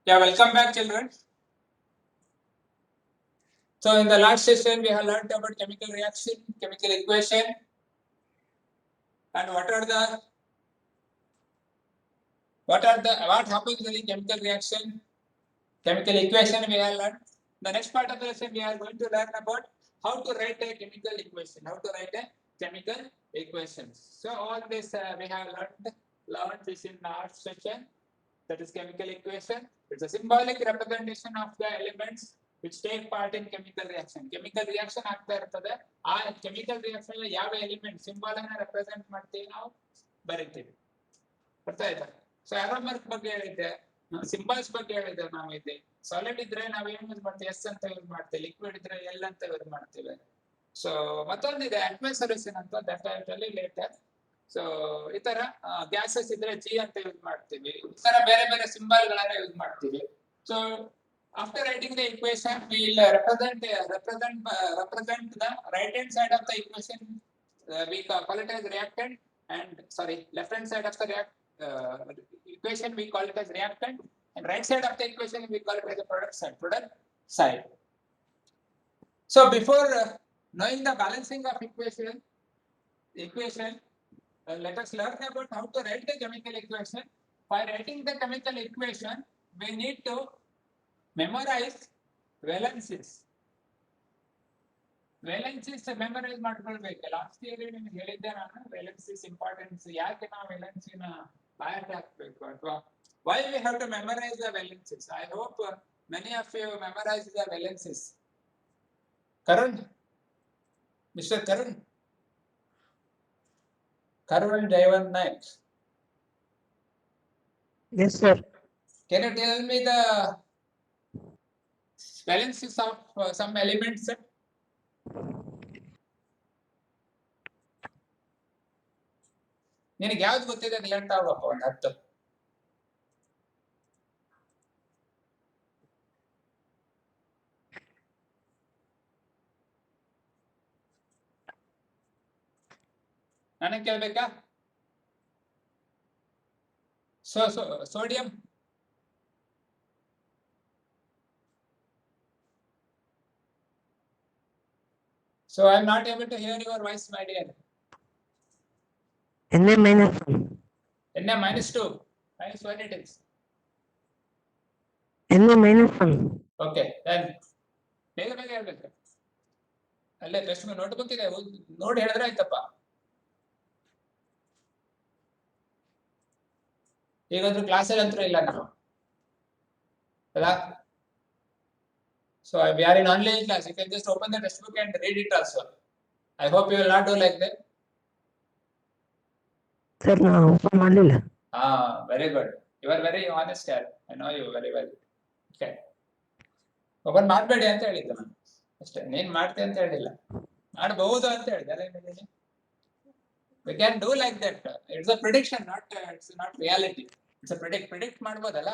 Yeah, welcome back, children. So in the last session, we have learned about chemical reaction, chemical equation, and what happens in chemical reaction, chemical equation. We have learned. The next part of the lesson, we are going to learn about how to write a chemical equation. How to write a chemical equation. So all this we have learned this in our session. That is chemical equation. It's a symbolic representation of the elements which take part in chemical reaction. Chemical reaction ಆಗ್ತಾ ಇರ್ತದೆ. ಆ chemical reaction ಅಲ್ಲಿ ಯಾವ element symbol ಅನ್ನು represent ಮಾಡ್ತೀವಿ ನಾವು ಬರೀತೀವಿ. ಅರ್ಥ ಆಯ್ತಾ? ಸೊ ಆರೋಮರ್ಕ್ ಬಗ್ಗೆ ಹೇಳಿದ್ದೆ, ಸಿಂಬಲ್ಸ್ ಬಗ್ಗೆ ಹೇಳಿದ್ದೆ ನಾವು ಇಲ್ಲಿ. ಸಾಲಿಡ್ ಇದ್ರೆ ನಾವು ಏನು ಯೂಸ್ ಮಾಡ್ತೀವಿ? ಎಸ್ ಅಂತ ಯೂಸ್ ಮಾಡ್ತೀವಿ. ಲಿಕ್ವಿಡ್ ಇದ್ರೆ ಎಲ್ ಅಂತ ಯೂಸ್ ಮಾಡ್ತೀವಿ. ಸೊ ಮತ್ತೊಂದಿದೆ ಅಕ್ವಸ್ ಸೊಲ್ಯೂಷನ್ ಅಂತ, that I tell you later. So ಈ ತರ ಗ್ಯಾಸಸ್ ಇದ್ರೆ ಜಿ ಅಂತ ಯೂಸ್ ಮಾಡ್ತೀವಿ. ಈ ತರ ಬೇರೆ ಬೇರೆ ಸಿಂಬಲ್ ಗಳನ್ನ ಯೂಸ್ ಮಾಡ್ತೀವಿ. So after writing the equation, we will represent the right hand side of the equation. We call it as reactant, and left hand side of the equation we call it as reactant, and right side of the equation we call it as the product side. So before knowing the balancing of equation, let us learn about how to write the chemical equation. By writing the chemical equation, we need to memorize valences. Valences memorize ಮಾಡ್ಕೊಳ್ಬೇಕು. Last year ನಿಮಗೆ ಹೇಳಿದ್ದೆ ನಾನು valences importance. ಯಾಕೆ ನಾವು valences ನ ಬಯಾಟ್ ಹಾಕಬೇಕು ಅಥವಾ why we have to memorize the valences? I hope many of you memorize the valences. Karun, Mr. Karun Jayawant Naik. Yes, sir. Can you tell me the valences of some elements? ನಿನಗೆ ಯಾವ್ದು ಗೊತ್ತಿದೆ ಅಂತ ಹೇಳ್ತಾ ಹೋಗಪ್ಪ, ಒಂದು 10. ನನಗೆ ಕೇಳ್ಬೇಕಾ? Sodium, so I am not able to hear your voice, my dear. Na minus 1. Na minus 2, minus 1 it is. Na minus 1. Okay, then ಬೇಗ ಹೇಳ್ಬೇಕು. ಅಲ್ಲೇ ಟೆಸ್ಟ್ ನೋಟ್ಬುಕ್ ಇದೆ, ನೋಡಿ ಹೇಳಿದ್ರೆ ಆಯ್ತಪ್ಪ. ಈಗಂತೂ ಕ್ಲಾಸಲ್ಲಿ ಅಂತೂ ಇಲ್ಲ ನಾವು, ಅಲ್ಲ? So we are in online class. You can just open the textbook and read it also. I hope you will not do like that. Sir, na open ಮಾಡಲಿಲ್ಲ. Very good. You are very honest here. I know you very well. Okay. Open ಮಾಡಬೇಡಿ ಅಂತ ಹೇಳಿದ್ದೆ ನಾನು ಅಷ್ಟೇ. ನೀನ್ ಮಾಡ್ತೆ ಅಂತ ಹೇಳಿಲ್ಲ, ಮಾಡಬಹುದು ಅಂತ ಹೇಳಿದೆ ಅಲ್ಲ. We can do like that. It's a prediction, it's not reality. It's a predict ಮಾಡ್ಬೋದಲ್ಲ.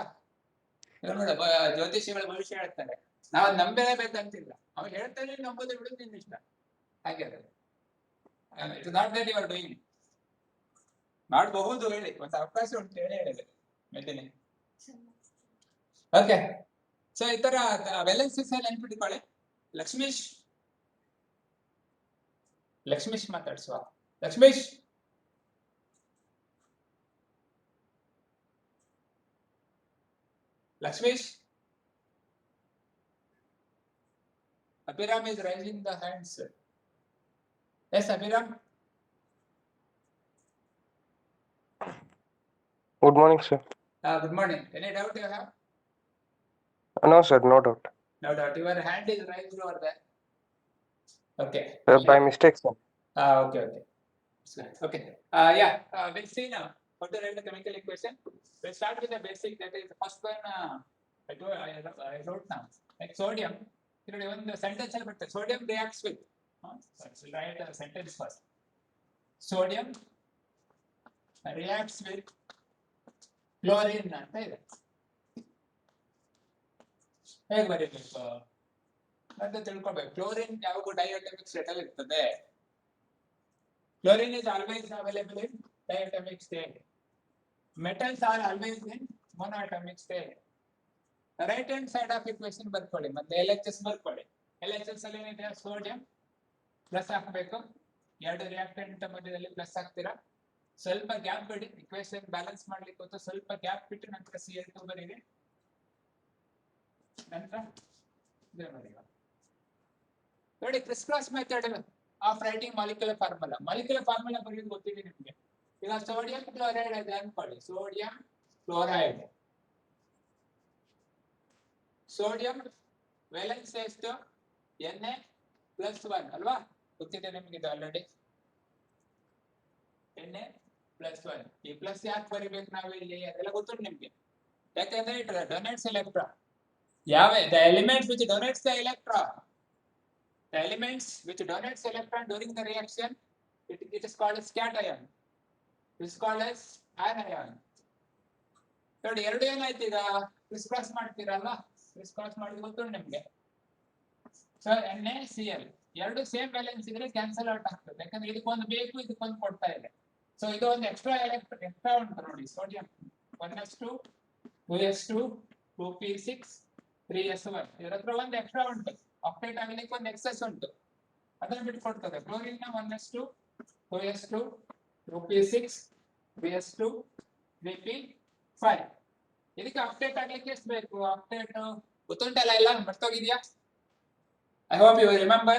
ನೋಡ, ಜ್ಯೋತಿಷಿಗಳು ಭವಿಷ್ಯ ಹೇಳ್ತಾರೆ, ನಾವು ನಂಬಲೇಬೇಕಂತಿಲ್ಲ. ಅವ್ರು ಹೇಳ್ತಾರೆ, ನಂಬೋದು ಬಿಡುದು ನಿನ್ನ ಇಷ್ಟ. ಹಾಗೆ it's not that you are doing. ಮಾಡಬಹುದು ಹೇಳಿ, ಒಂದು ಅವಕಾಶ ಉಂಟು ಹೇಳಿ ಹೇಳಿದೆ ಮೆಟ್ಟಿನಿ. ಓಕೆ, ಸೊ ಈ ತರ ವೆಲೆನ್ಸಸ್ ಎಲ್ಲ ನೆನ್ಪಿಟ್ಕೊಳ್ಳಿ. Lakshmish ಮಾತಾಡ್ಸುವ. Lakshmish, Abhiram is raising the hands. Yes, Abhiram. Good morning, sir. Good morning. Any doubt you have? No, sir, no doubt. No doubt. Your hand is raised over there. Okay. By mistake, sir. Okay. Okay. Yeah. We'll see now how to write the chemical equation. We'll start with the basic. That is the first one. I wrote now. Like sodium. Even the sentence ಅಲ್ಲಿ ಬರ್ತದೆ. Sodium reacts with. So write the sentence first. Sodium reacts with chlorine ಅಂತ ಇದೆ. ಹೇಗೆ ಬರೀಬೇಕು ಅಂತ ತಿಳ್ಕೊಬೇಕು. Chlorine ಯಾವಾಗೂ ಡೈಅಟಮಿಕ್ state ಅಲ್ಲಿ ಇರ್ತದೆ. Chlorine is always available in diatomic state. Metals are always in monoatomic state. Right hand side of equation ಬರ್ಕೊಳ್ಳಿ ಮತ್ತೆ LHS ಬರ್ಕೊಳ್ಳಿ. LHS ಅಲ್ಲಿ ಏನಿದೆ ಸೋಡಿಯಂ ಪ್ಲಸ್ ಹಾಕಬೇಕು, ಎರಡು ರಿಯಾಕ್ಟೆಂಟ್ ಮಧ್ಯದಲ್ಲಿ ಪ್ಲಸ್ ಹಾಕ್ತೀರಾ, ಸ್ವಲ್ಪ ಗ್ಯಾಪ್ ಬಿಡಿ ಇಕ್ವೇಶನ್ ಬ್ಯಾಲೆನ್ಸ್ ಮಾಡ್ಲಿಕ್ಕೆ ಗೊತ್ತು, ಸ್ವಲ್ಪ ಗ್ಯಾಪ್ ಬಿಟ್ಟು ನಂತರ Cl2 ಬರೀರಿ, ನಂತರ ನೋಡಿ criss cross method of writing molecular formula. Molecular formula ಬರೆಯೋದು ಗೊತ್ತಿದೆ ನಿಮಗೆ. ಈಗ ಸೋಡಿಯಂ ಕ್ಲೋರೈಡ್ ಇದೆ ಅನ್ಕೊಳ್ಳಿ, ಸೋಡಿಯಂ ಕ್ಲೋರೈಡ್, ಸೋಡಿಯಂ ವೇಲೆನ್ಸ್ ಎಷ್ಟು Na+1 ಅಲ್ವಾ, ಗೊತ್ತಿದೆ ನಿಮಗೆ ಇದು ಆಲ್ರೆಡಿ, Na+1. ಈ ಪ್ಲಸ್ ಯಾಕೆ ಬರಿಬೇಕು ನಾವು ಇಲ್ಲಿ ಅದೆಲ್ಲ ಗೊತ್ತು ನಿಮ್ಗೆ, ಯಾಕಂದ್ರೆ ಇಟ್ ಡೊನೇಟ್ಸ್ ಎಲೆಕ್ಟ್ರಾನ್. ಯಾವ the elements which donates the electron, the elements which donates electron during the reaction, it is called as cation, it is called as anion. ನೋಡಿ ಎರಡು ಏನಾಯ್ತು ಈಗ ಕ್ರಿಸ್ ಕ್ರಾಸ್ ಮಾಡ್ತೀರಲ್ಲ, ಕ್ರಿಸ್ ಕ್ರಾಸ್ ಮಾಡಿದ್ರೆ ಗೊತ್ತು ನಿಮ್ಗೆ. So NaCl ಎರಡು ಸೇಮ್ ವ್ಯಾಲೆನ್ಸ್ ಇದ್ರೆ ಕ್ಯಾನ್ಸಲ್ ಔಟ್ ಆಗ್ತದೆ, ಯಾಕಂದ್ರೆ ಇದಕ್ಕೊಂದು ಬೇಕು ಇದಕ್ಕೊಂದು ಕೊಡ್ತಾ ಇದೆ. ಸೊ ಇದು ಒಂದು ಎಕ್ಸ್ಟ್ರಾ ಎಕ್ಸ್ಟ್ರಾ ಉಂಟು ನೋಡಿ, sodium 1s2 2s2 2p6 3s1, ಇದರ ಹತ್ರ ಒಂದು ಎಕ್ಸ್ಟ್ರಾ ಉಂಟು, ಆಕ್ಟೇಟ್ ಆಗಲಿಕ್ಕೆ ಒಂದು ಎಕ್ಸೆಸ್ ಉಂಟು, ಅದನ್ನ ಬಿಟ್ಟು ಕೊಡ್ತದೆ. ಕ್ಲೋರಿನ್ ನ 1s2 2s2 2p6 3s2 3p5, ಇದಕ್ಕೆ ಆಕ್ಟೇಟ್ ಆಗ್ಲಿಕ್ಕೆ ಎಷ್ಟು ಬೇಕು, ಆಕ್ಟೇಟ್ ಗೊತ್ತುಂಟಲ್ಲ, ಎಲ್ಲ ಮರ್ತೋಗಿದ್ಯಾ? I hope you remember.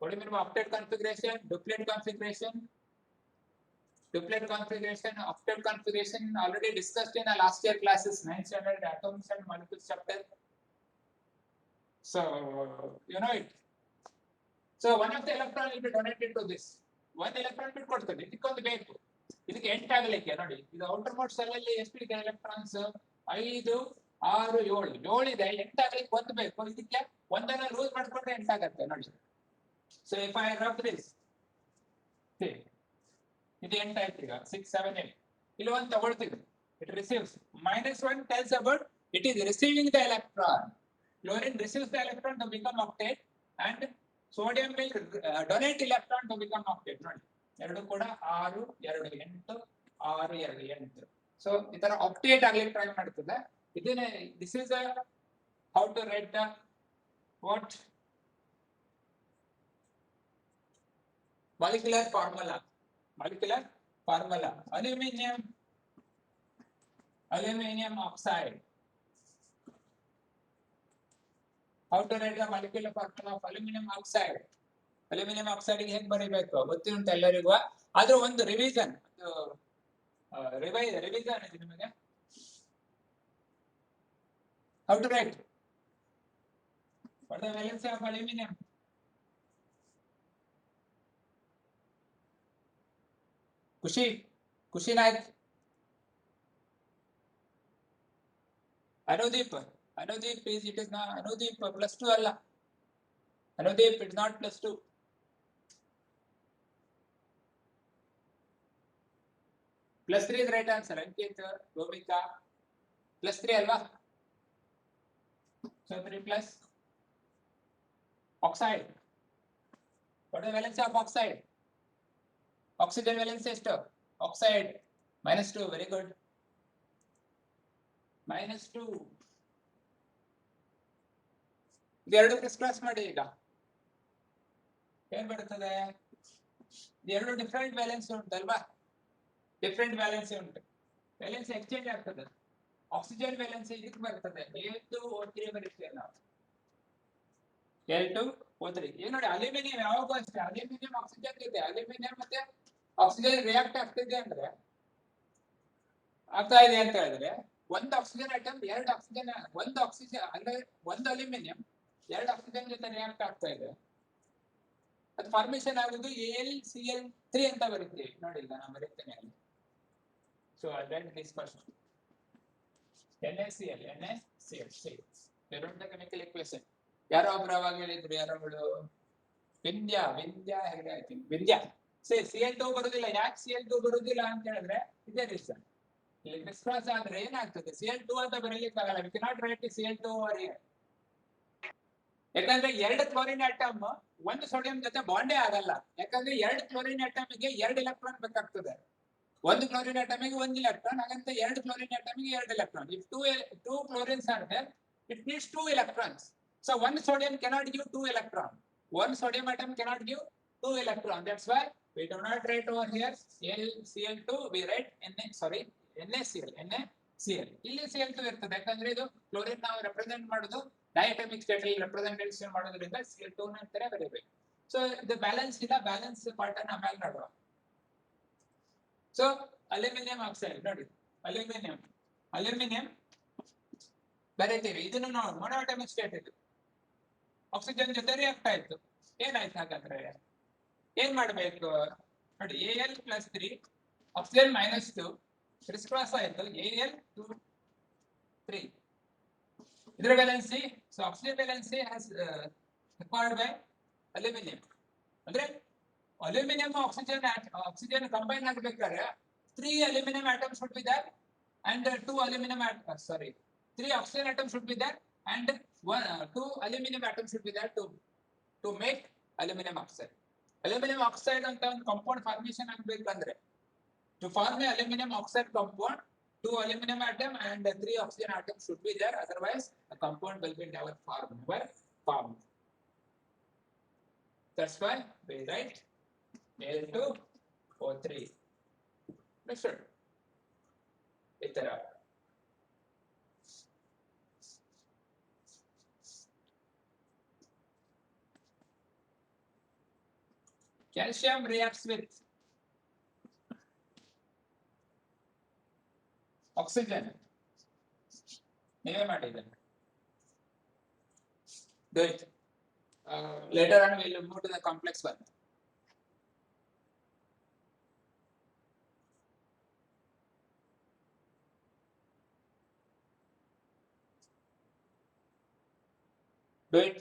What do you mean by octet configuration? Duplet configuration. Duplet configuration, octet configuration already discussed in our last year classes, 9th standard atoms and molecules chapter. So you know it. So one of the electron will be donated to this. One electron will ಕೊಡ್ತದೆ, ಇದಕ್ಕೊಂದು ಬೇಕು, ಇದಕ್ಕೆ ಎಂಟ್ ಆಗಲಿಕ್ಕೆ ನೋಡಿ, ಇದು outer most cell ಅಲ್ಲಿ ಎಷ್ಟಿದೆ ಎಲೆಕ್ಟ್ರಾನ್ಸ್, 5 6 7 ಇದೆ, ಎಂಟ್ ಆಗ್ಲಿಕ್ಕೆ ಒಂದು ಬೇಕು, ಇದಕ್ಕೆ ಒಂದನ್ನ ಲೂಸ್ ಮಾಡ್ಕೊಂಡ್ರೆ ಎಂಟ್ ಆಗತ್ತೆ ನೋಡಿ. So if I rub this, ಇದು ಎಂಟ್ ಆಯ್ತು ಈಗ 6 7 8, ಇಲ್ಲಿ ಒಂದು ತಗೊಳ್ತೀವಿ, it receives -1 tells about it is receiving the electron. Chlorine receives the electron to become octet and sodium will donate electron to become octet. ನೋಡಿ ಎರಡು ಕೂಡ 6 2 8 6 2 8. ಸೊ ಈ ತರ ಆಕ್ಟೇಟ್ ಆಗ್ಲಿಕ್ಕೆ ಟ್ರೈ ಮಾಡ್ತದೆ. ಇದನ್ನೇ this is a how to write the what molecular formula. Molecular formula, aluminum oxide. How to write the molecular formula of aluminum oxide? Aluminum oxide ಗೆ ಹೇಗೆ ಬರೀಬೇಕು ಗೊತ್ತಿರುಂಟು ಎಲ್ಲರಿಗೂ, ಆದ್ರೂ ಒಂದು ರಿವಿಷನ್, ರಿವಿಷನ್ ಇದೆ ನಿಮಗೆ. How to write? What is the valence of aluminum? ಖುಷಿ Naik, Anudeep is it is not Anudeep +2 ಅಲ್ಲ, Anudeep it's not +2. +3 is right answer. Ankit, Gomika +3 ಅಲ್ವಾ? So 3 plus oxide. What is the valence of oxide? Oxygen valence ಎಷ್ಟು? Oxide -2, very good. -2. ಇದೆರಡು criss cross ಮಾಡಿ, ಈಗ ಏನ್ ಬರ್ತದೆ, ಇದೆರಡು ಡಿಫರೆಂಟ್ ವ್ಯಾಲೆನ್ಸ್ ಉಂಟಲ್ವಾ, ಡಿಫರೆಂಟ್ ವ್ಯಾಲೆನ್ಸ್ ಉಂಟು, ವ್ಯಾಲೆನ್ಸ್ ಎಕ್ಸ್ಚೇಂಜ್ ಆಗ್ತದೆ. ಆಕ್ಸಿಜನ್ ವ್ಯಾಲೆನ್ಸ್ ಇದಕ್ಕೆ ಬರ್ತದೆ, Al2O3 ಬರೀತೀವಿ ನಾವು, Al2O3. ಈಗ ನೋಡಿ ಅಲ್ಯೂಮಿನಿಯಂ ಯಾವಾಗೂ ಅಷ್ಟೇ, ಅಲ್ಯೂಮಿನಿಯಂ ಆಕ್ಸಿಜನ್ ಇದೆ, ಅಲ್ಯೂಮಿನಿಯಂ ಮತ್ತೆ ಆಕ್ಸಿಜನ್ ರಿಯಾಕ್ಟ್ ಆಗ್ತಿದೆ ಅಂದ್ರೆ ಆಗ್ತಾ ಇದೆ ಅಂತ ಹೇಳಿದ್ರೆ, ಒಂದು ಆಕ್ಸಿಜನ್ ಐಟಮ್ ಎರಡು ಆಕ್ಸಿಜನ್, ಒಂದು ಆಕ್ಸಿಜನ್ ಅಂದ್ರೆ ಒಂದು ಅಲ್ಯೂಮಿನಿಯಂ ಎರಡು ಆಕ್ಸಿಜನ್ ಜೊತೆ ರಿಯಾಕ್ಟ್ ಆಗ್ತಾ ಇದೆ, ಅದು ಫಾರ್ಮೇಶನ್ ಆಗುದು AlCl3 ಅಂತ ಬರೀತೀವಿ ನೋಡಿ, ಈಗ ನಾನು ಬರೀತೇನೆ ಅಲ್ಲಿ. ಸೊ ಅದನ್ನ ಡಿಸ್ಕಸ್ NaCl ಕೆಮಿಕಲ್ ಇಕ್ವೇಶನ್. ಯಾರೋ ಒಬ್ರು ಅವಾಗ ಹೇಳಿದ್ರು, ಯಾರೊಬ್ಳು ವಿಂಧ್ಯ ಹೇಗೆ ಆಯ್ತು, ವಿಂಧ್ಯ Cl2 ಬರುದಿಲ್ಲ, ಯಾಕೆ Cl2 ಬರುದಿಲ್ಲ ಅಂತ ಹೇಳಿದ್ರೆ ಇದೇ ರೀಸನ್. ಇಲ್ಲಿ ಕ್ರಿಸ್ ಕ್ರಾಸ್ ಆದ್ರೆ ಏನಾಗ್ತದೆ, Cl2 ಅಂತ ಬರೀಲಿಕ್ಕೆ ಆಗಲ್ಲ, V cannot right Cl2 over here, ಯಾಕಂದ್ರೆ ಎರಡು ಕ್ಲೋರಿನ್ ಆಟಮ್ ಒಂದು ಸೋಡಿಯಂ ಜೊತೆ ಬಾಂಡೇ ಆಗಲ್ಲ, ಯಾಕಂದ್ರೆ ಎರಡು ಕ್ಲೋರಿನ್ ಆಟಮ್ ಗೆ ಎರಡು ಎಲೆಕ್ಟ್ರಾನ್ ಬೇಕಾಗ್ತದೆ. ಒಂದು ಕ್ಲೋರಿನ್ ಅಟಮಿಗೆ ಒಂದು electron, ಹಾಗಂತ ಎರಡು ಕ್ಲೋರಿನ್ ಅಟಮಿಗೆ ಎರಡು electron. If two chlorines are there, it needs two electrons. So one sodium cannot give two electrons. One sodium atom cannot give two electrons. That's why we do not write over here NaCl2, we write NaCl. ಇಲ್ಲಿ Cl2 ಇರ್ತದೆ, ಯಾಕಂದ್ರೆ ಇದು chlorine ನಾವು represent ಮಾಡೋದು ಡೈಅಟಮಿಕ್ state ಅಲ್ಲಿ representation ಮಾಡೋದ್ರಿಂದ Cl2 ನ ಅಂತಾನೆ ಬರೀಬೇಕು. ಸೊ ಇದು ಬ್ಯಾಲೆನ್ಸ್ ಇಲ್ಲ, ಬ್ಯಾಲೆನ್ಸ್ ಪಾರ್ಟ್ ಅನ್ನ ಆಮೇಲೆ ನೋಡುವ. ಸೊ ಅಲ್ಯೂಮಿನಿಯಂ ಆಕ್ಸೈಡ್ ನೋಡಿ, ಅಲ್ಯೂಮಿನಿಯಂ ಬರೀತೀವಿ, ಇದನ್ನು ನಾವು ಮೊನೋಅಟಾಮಿಕ್ ಸ್ಟೇಟ್ ಇದು ಆಕ್ಸಿಜನ್ ಜೊತೆ ರಿಯಾಕ್ಟ್ ಆಯ್ತು. ಏನಾಯ್ತು ಹಾಗಾದ್ರೆ ಏನ್ ಮಾಡ್ಬೇಕು ನೋಡಿ, Al+3 ಆಕ್ಸಿಜನ್ -2 ಕ್ರಿಸ್ ಕ್ರಾಸ್ ಆಯ್ತು, Al2 3 ಇದರ valency. So oxygen valency has required by aluminium. ಅಂದ್ರೆ ಅಲ್ಯೂಮಿನಿಯಂ ಆಕ್ಸಿಜನ್ ಕಂಬೈನ್ ಆಗಬೇಕಾದ್ರೆ 3 aluminum atoms should be there and 2 aluminum three oxygen atoms should be there and 2 aluminum atoms should be there to make aluminum oxide. Aluminum oxide ಅಂತ ಒಂದು compound formation ಆಗಬೇಕಂದ್ರೆ to form a aluminum oxide compound, 2 aluminum atom and 3 oxygen atoms should be there, otherwise the compound will be never formed. That's why we write Al2O3. Understood? Itara. Calcium reacts with oxygen. Do it. Later on we will move to the complex one. Do it.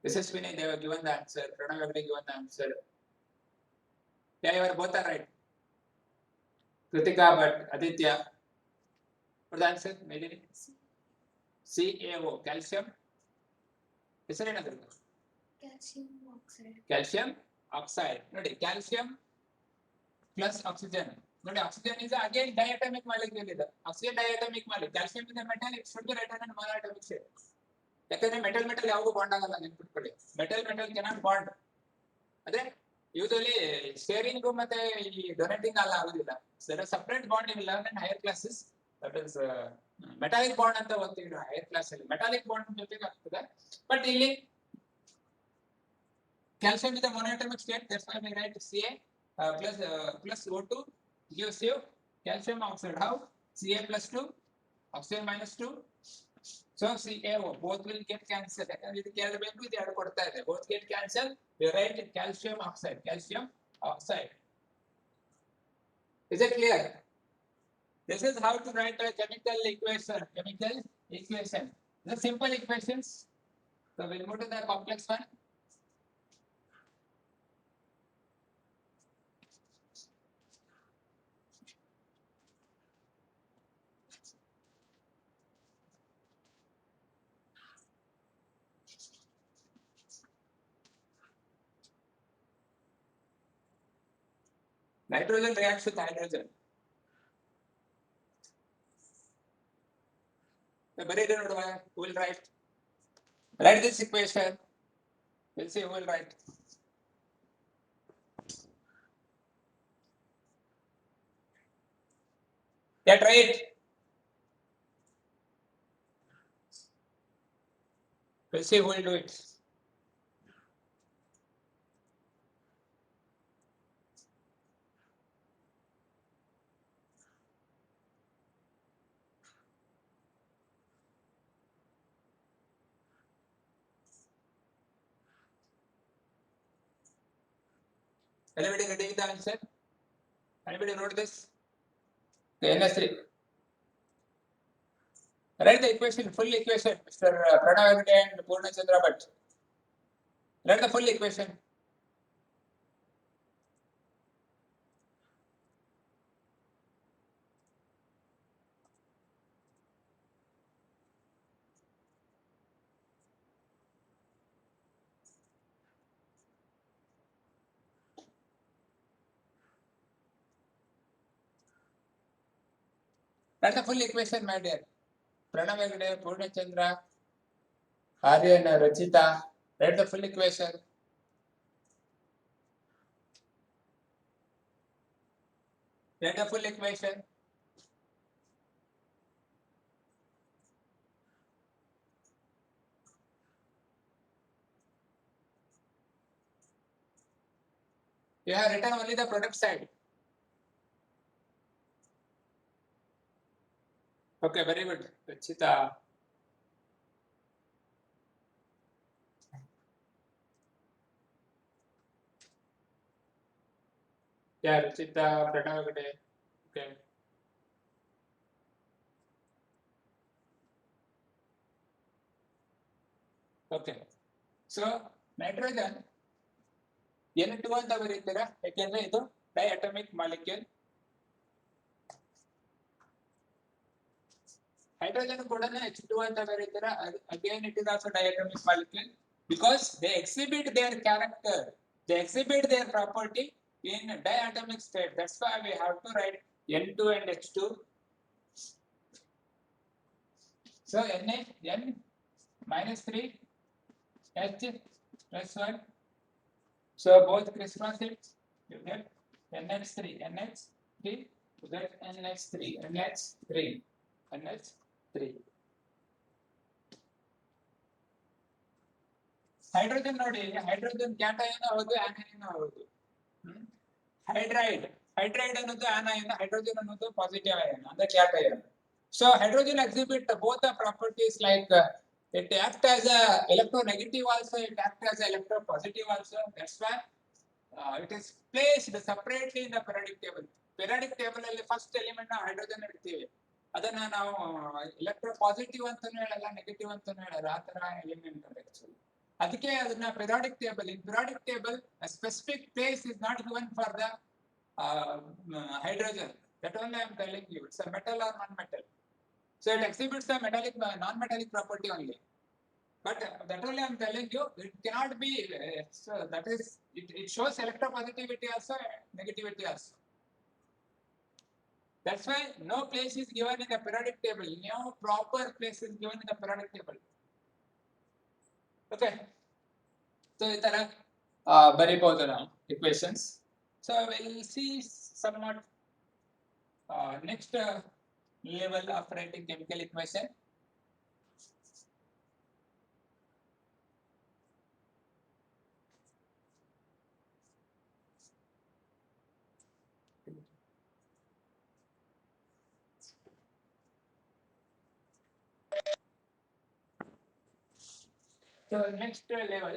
This is Vinay, they were given the answer. Pranav have given the answer. Yeah, you are both are right. Kritika, but Aditya. What the answer? Maybe CaO, calcium. Is there another? Calcium oxide. ನೋಡಿ, calcium plus oxygen. ನೋಡಿ, oxygen is again diatomic molecule ಇದೆ. Oxygen diatomic molecule. Calcium is a metal, it should be written in monoatomic state. ಯಾಕಂದ್ರೆ metal ಯಾವುದು bond ಆಗಲ್ಲ, ನೆನ್ಪಿಟ್ಕೊಳ್ಳಿ. Metal cannot bond. ಅಂದ್ರೆ usually sharing ಮತ್ತೆ ಈ ಡೊನೇಟಿಂಗ್ ಎಲ್ಲ ಆಗುದಿಲ್ಲ. Separate bond in learn in higher classes. That is metallic bond ಅಂತ ಓದ್ತೀವಿ ಹೈಯರ್ ಕ್ಲಾಸ್ ಅಲ್ಲಿ. ಮೆಟಾಲಿಕ್ ಬಾಂಡ್ ಜೊತೆಗೆ ಆಗ್ತದೆ. ಬಟ್ ಇಲ್ಲಿ calcium is a monatomic state, that's why we write Ca plus O2 gives you calcium oxide. How? Ca plus 2, oxygen minus 2. So CaO, both will get cancelled. Both get cancelled. We write calcium oxide. Is it clear? This is how to write a chemical equation. The simple equations. So we'll move to the complex one. Nitrogen reacts with hydrogen. Who will write this equation? We'll see who will write. Yeah, try it. We'll see who will do it. Anybody ready with the answer? Anybody wrote this? Okay, NS3. Write the equation, full equation, Mr. Pranav and Purna Chandra Bhatt. Write the full equation. Write the full equation, my dear. Pranav Hegde, Purnachandra, Aryan, Rachita. Write the full equation. Write the full equation. You have written only the product side. Okay, very good. Rachita. Yeah, Rachita, Pranav Hegde. Okay. Okay. So, nitrogen N2 ಅಂತ ಬರೀತೀರಾ ಯಾಕೆಂದ್ರೆ ಇದು ಡೈಅಟಮಿಕ್ molecule. Hydrogen ಕೂಡ H2 ಅಂತ ಬರೀತೀರಾ again it is also diatomic molecule because they exhibit their character, they exhibit their property in diatomic state. That's why we have to write N2 and H2. So Na N minus 3 H plus 1. So both crisscrossed, you get NH3, NH3, you get NH3, NH3, NH3. Hydrogen ನೋಡಿ, hydrogen cation ಹೌದು, ಆನಯನ್ ಹೌದು. Hydride ಅನ್ನೋದು ಆನಯನ್, hydrogen ಅನ್ನೋದು positive iron ಅಂದ್ರೆ cation. So hydrogen exhibit both the properties like it acts as a electronegative also, it acts as a electropositive also. That's why it is placed separately in the periodic table. Periodic table ಅಲ್ಲಿ first element ನಾವು hydrogen ಇಡ್ತೀವಿ, ಅದನ್ನ ನಾವು electropositive ಅಂತಾನೂ ಹೇಳಲ್ಲ, negative ಅಂತಾನೂ ಹೇಳಲ್ಲ, ಆ ತರ ಎಲಿಮೆಂಟ್ ಅದು ಆಕ್ಚುಲಿ. ಅದಕ್ಕೆ ಅದನ್ನ periodic table. In periodic table a specific place is not given for the hydrogen. That only I am telling you, it's a metal or non-metal. So it exhibits the metallic non-metallic property only. But that only I am telling you, it cannot be. So that is, it shows electropositivity also, negativity also. That's why no place is given in the periodic table. No proper place is given in the periodic table. Okay. So ಈ ತರ ಬರೀಬಹುದು ನಾವು equations. So we'll see somewhat next level of writing chemical equation. So next level.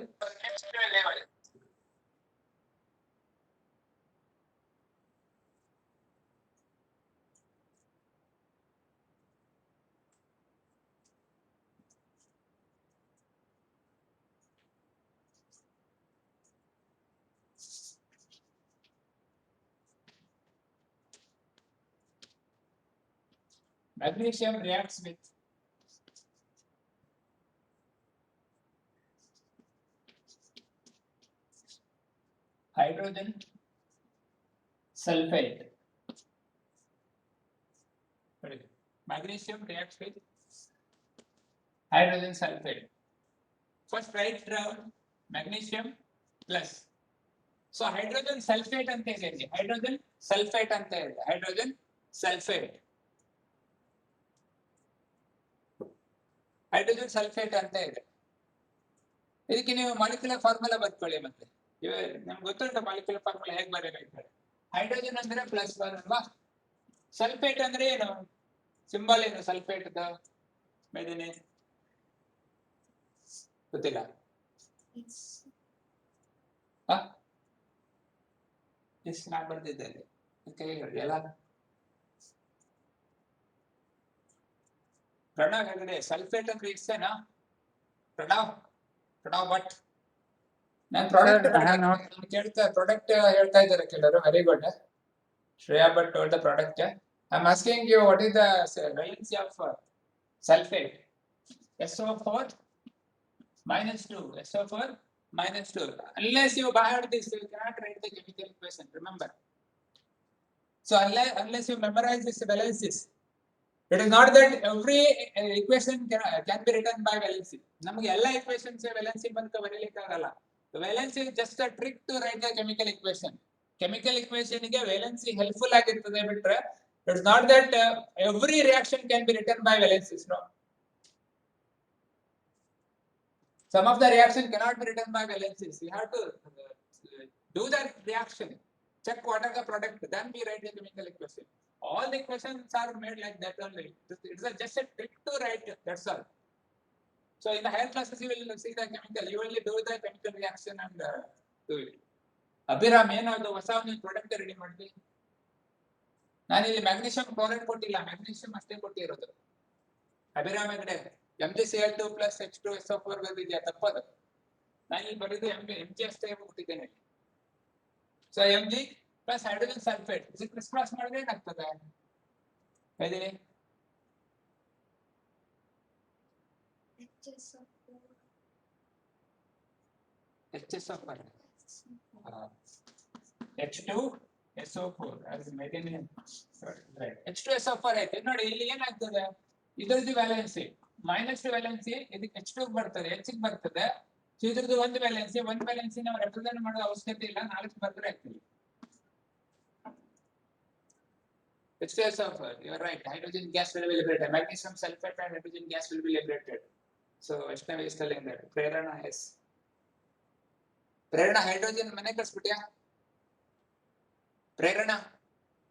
Magnesium reacts with hydrogen sulfate. Magnesium reacts with hydrogen sulfate. First write down magnesium plus. So hydrogen sulfate ಅಂತ ಇದೆ, hydrogen sulfate ಅಂತ ಇದೆ, hydrogen sulfate. Hydrogen sulphate ಅಂತ ಇದೆ. ಇದಕ್ಕೆ ನೀವು molecular formula ಬರ್ಕೊಳ್ಳಿ. ಮತ್ತೆ ನಮ್ಗೆ ಗೊತ್ತುಂಟು ಮಾಲಿಕ್ಯುಲರ್ ಫಾರ್ಮುಲಾ ಹೇಗೆ ಬರೆಯಬೇಕು. ಹೈಡ್ರೋಜನ್ ಅಂದ್ರೆ ಪ್ಲಸ್ 1 ಅಲ್ವಾ, ಸಲ್ಫೇಟ್ ಅಂದ್ರೆ ಏನು, ಸಿಂಬಲ್ ಏನು ಸಲ್ಫೇಟ್ ಮೇದಿನಿ ಗೊತ್ತಿಲ್ಲ. ನಾನು ಬರ್ತಿದ್ದೇನೆ ಎಲ್ಲ. ಪ್ರಣವ್ ಹೆಗಡೆ ಸಲ್ಫೇಟ್ ಅಂದ್ರೆ ಇಷ್ಟೇನಾ? ಪ್ರಣವ್ ಭಟ್, ನಾನು ಪ್ರಾಡಕ್ಟ್ ಕೇಳ್ತಾ, ಪ್ರಾಡಕ್ಟ್ ಹೇಳ್ತಾ ಇದ್ದಾರೆ ಕೆಲವರು. Very good. Shreya Bhat told the product. I am asking you what is the valency of sulfate? SO4 minus 2. SO4 minus 2. Unless you buy out this, you cannot write the chemical equation. Remember. So unless you memorize this valencies, It is not that every equation can be written by valency. ನಮಗೆ ಎಲ್ಲ equations valency ಬಂತ ಬರೀಲಿಕ್ಕೆ ಆಗಲ್ಲ. Valency is just a trick to write the chemical equation. Chemical equation ಗೆ valency helpful ಆಗಿರ್ತದೆ ಬಿಟ್ರೆ it's not that every reaction can be written by valencies. No. Some of the reaction cannot be written by valencies. You have to do the reaction, check what are the product, then we write the chemical equation. All the equations are made like that only. It's just a trick to write, that's all. So in the higher classes you will see the chemical, you will do the chemical reaction and do it. Abhiram ಏನಾದ್ರು ಹೊಸ ಒಂದು product ready ಮಾಡಿ. ನಾನು ಇಲ್ಲಿ magnesium chloride ಕೊಟ್ಟಿಲ್ಲ, magnesium ಅಷ್ಟೇ ಕೊಟ್ಟಿರೋದು. Abhiram Hegde MgCl2 plus H2SO4 ಬಂದಿದೆಯಾ? ತಪ್ಪದು. ನಾನು ಇಲ್ಲಿ ಬರೆದು Mg ಅಷ್ಟೇ ಕೊಟ್ಟಿದ್ದೇನೆ. So Mg plus hydrogen sulfate ಇದು ಕ್ರಿಸ್ ಕ್ರಾಸ್ ಮಾಡಿದ್ರೆ ಏನಾಗ್ತದೆ ಹೇಳಿರಿ? HSO4 H2SO4 as maiden name, right? H2SO4 ಐತೆ ನೋಡಿ, ಇಲ್ಲಿ ಏನಾಗ್ತದೆ, ಇದರದ್ದು ವ್ಯಾಲೆನ್ಸಿ -2 ವ್ಯಾಲೆನ್ಸಿ ಇದಕ್ಕೆ H2 ಬರ್ತದೆ, H ಗೆ ಬರ್ತದೆ. ಸೊ ಇದ್ರದ್ದು ಒಂದು ವ್ಯಾಲೆನ್ಸಿ ನಾವು ರೆಪ್ರೆಸೆಂಟ್ ಮಾಡೋ ಅವಶ್ಯಕತೆ ಇಲ್ಲ, 4 ಬರ್ತದೆ ಆಗ್ತದೆ. H2SO4, you are right. Hydrogen gas will be liberated. Magnesium sulfate and hydrogen gas will be liberated. So Vaishnavi is telling that. Prerana is. Prerana hydrogen mane kasbitya. Prerana,